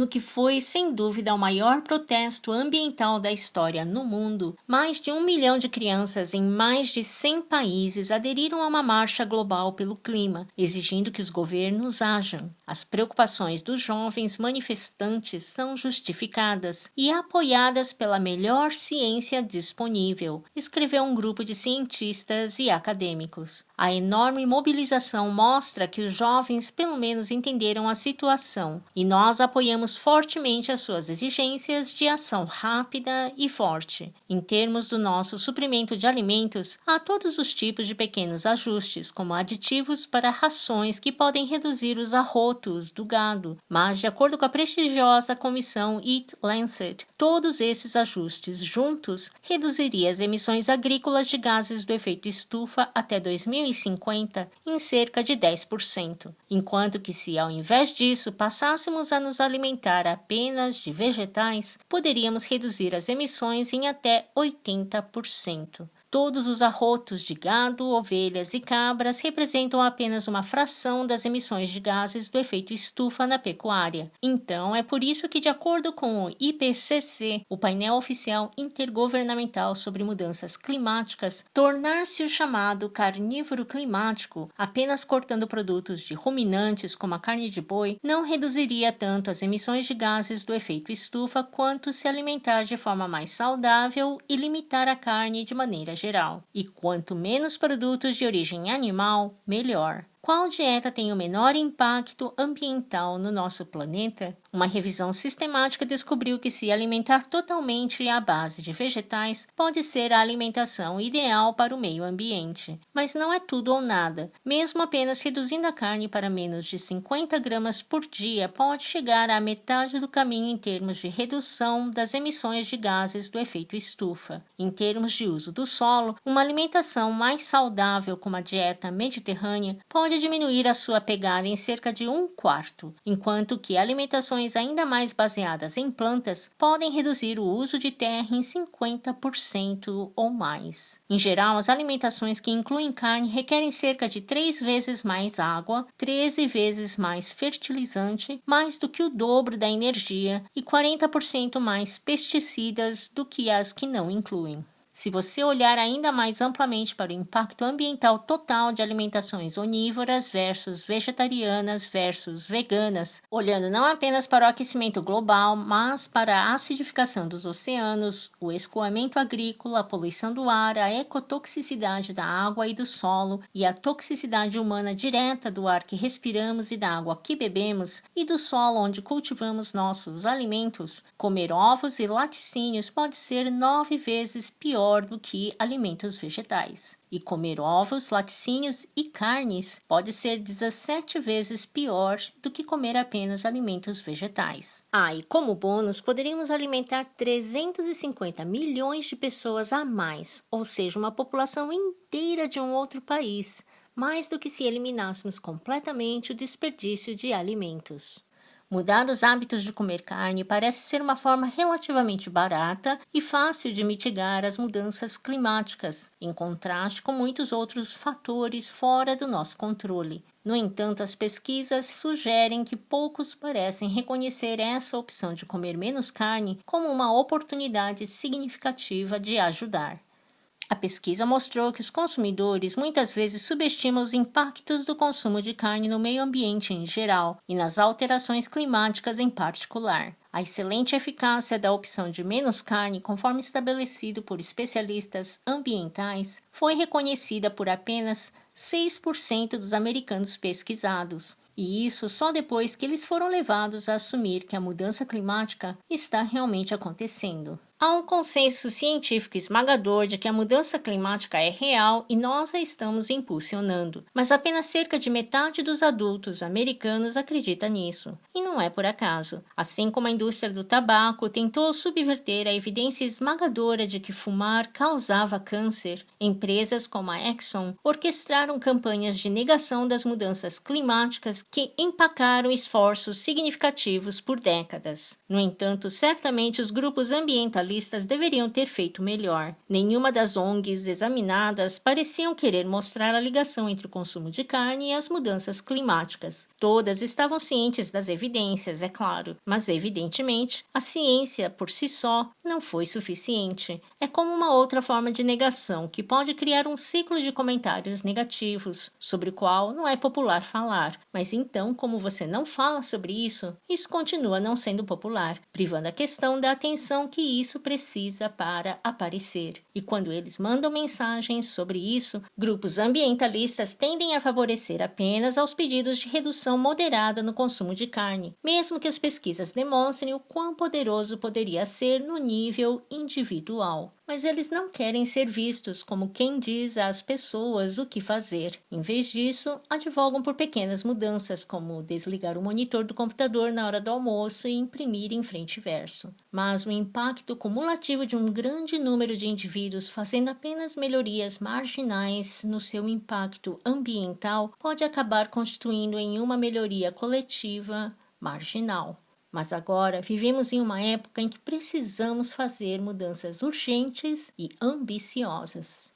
No que foi, sem dúvida, o maior protesto ambiental da história no mundo, mais de 1 milhão de crianças em mais de 100 países aderiram a uma marcha global pelo clima, exigindo que os governos ajam. As preocupações dos jovens manifestantes são justificadas e apoiadas pela melhor ciência disponível, escreveu um grupo de cientistas e acadêmicos. A enorme mobilização mostra que os jovens pelo menos entenderam a situação e nós apoiamos fortemente as suas exigências de ação rápida e forte. Em termos do nosso suprimento de alimentos, há todos os tipos de pequenos ajustes, como aditivos para rações que podem reduzir os arrotos do gado, mas de acordo com a prestigiosa comissão Eat Lancet, todos esses ajustes juntos reduziriam as emissões agrícolas de gases do efeito estufa até 2050 em cerca de 10%, enquanto que se ao invés disso passássemos a nos alimentar apenas de vegetais, poderíamos reduzir as emissões em até 80%. Todos os arrotos de gado, ovelhas e cabras representam apenas uma fração das emissões de gases do efeito estufa na pecuária. Então, é por isso que, de acordo com o IPCC, o painel oficial intergovernamental sobre mudanças climáticas, tornar-se o chamado carnívoro climático, apenas cortando produtos de ruminantes como a carne de boi, não reduziria tanto as emissões de gases do efeito estufa quanto se alimentar de forma mais saudável e limitar a carne de maneira geral. E quanto menos produtos de origem animal, melhor. Qual dieta tem o menor impacto ambiental no nosso planeta? Uma revisão sistemática descobriu que se alimentar totalmente à base de vegetais pode ser a alimentação ideal para o meio ambiente. Mas não é tudo ou nada. Mesmo apenas reduzindo a carne para menos de 50 gramas por dia pode chegar à metade do caminho em termos de redução das emissões de gases do efeito estufa. Em termos de uso do solo, uma alimentação mais saudável como a dieta mediterrânea pode diminuir a sua pegada em cerca de 1/4, enquanto que alimentações ainda mais baseadas em plantas podem reduzir o uso de terra em 50% ou mais. Em geral, as alimentações que incluem carne requerem cerca de 3 vezes mais água, 13 vezes mais fertilizante, mais do que o dobro da energia e 40% mais pesticidas do que as que não incluem. Se você olhar ainda mais amplamente para o impacto ambiental total de alimentações onívoras versus vegetarianas versus veganas, olhando não apenas para o aquecimento global, mas para a acidificação dos oceanos, o escoamento agrícola, a poluição do ar, a ecotoxicidade da água e do solo e a toxicidade humana direta do ar que respiramos e da água que bebemos e do solo onde cultivamos nossos alimentos, comer ovos e laticínios pode ser 9 vezes pior do que alimentos vegetais. E comer ovos, laticínios e carnes pode ser 17 vezes pior do que comer apenas alimentos vegetais. E como bônus, poderíamos alimentar 350 milhões de pessoas a mais, ou seja, uma população inteira de um outro país, mais do que se eliminássemos completamente o desperdício de alimentos. Mudar os hábitos de comer carne parece ser uma forma relativamente barata e fácil de mitigar as mudanças climáticas, em contraste com muitos outros fatores fora do nosso controle. No entanto, as pesquisas sugerem que poucos parecem reconhecer essa opção de comer menos carne como uma oportunidade significativa de ajudar. A pesquisa mostrou que os consumidores muitas vezes subestimam os impactos do consumo de carne no meio ambiente em geral e nas alterações climáticas em particular. A excelente eficácia da opção de menos carne, conforme estabelecido por especialistas ambientais, foi reconhecida por apenas 6% dos americanos pesquisados. E isso só depois que eles foram levados a assumir que a mudança climática está realmente acontecendo. Há um consenso científico esmagador de que a mudança climática é real e nós a estamos impulsionando, mas apenas cerca de metade dos adultos americanos acredita nisso. E não é por acaso. Assim como a indústria do tabaco tentou subverter a evidência esmagadora de que fumar causava câncer, empresas como a Exxon orquestraram campanhas de negação das mudanças climáticas que empacaram esforços significativos por décadas. No entanto, certamente os grupos ambientalistas deveriam ter feito melhor. Nenhuma das ONGs examinadas pareciam querer mostrar a ligação entre o consumo de carne e as mudanças climáticas. Todas estavam cientes das evidências, é claro, mas evidentemente a ciência por si só não foi suficiente. É como uma outra forma de negação que pode criar um ciclo de comentários negativos, sobre o qual não é popular falar. Mas então, como você não fala sobre isso, isso continua não sendo popular, privando a questão da atenção que isso precisa para aparecer. E quando eles mandam mensagens sobre isso, grupos ambientalistas tendem a favorecer apenas aos pedidos de redução moderada no consumo de carne, mesmo que as pesquisas demonstrem o quão poderoso poderia ser no nível individual. Mas eles não querem ser vistos como quem diz às pessoas o que fazer. Em vez disso, advogam por pequenas mudanças, como desligar o monitor do computador na hora do almoço e imprimir em frente e verso. Mas o impacto cumulativo de um grande número de indivíduos fazendo apenas melhorias marginais no seu impacto ambiental pode acabar constituindo em uma melhoria coletiva marginal. Mas agora vivemos em uma época em que precisamos fazer mudanças urgentes e ambiciosas.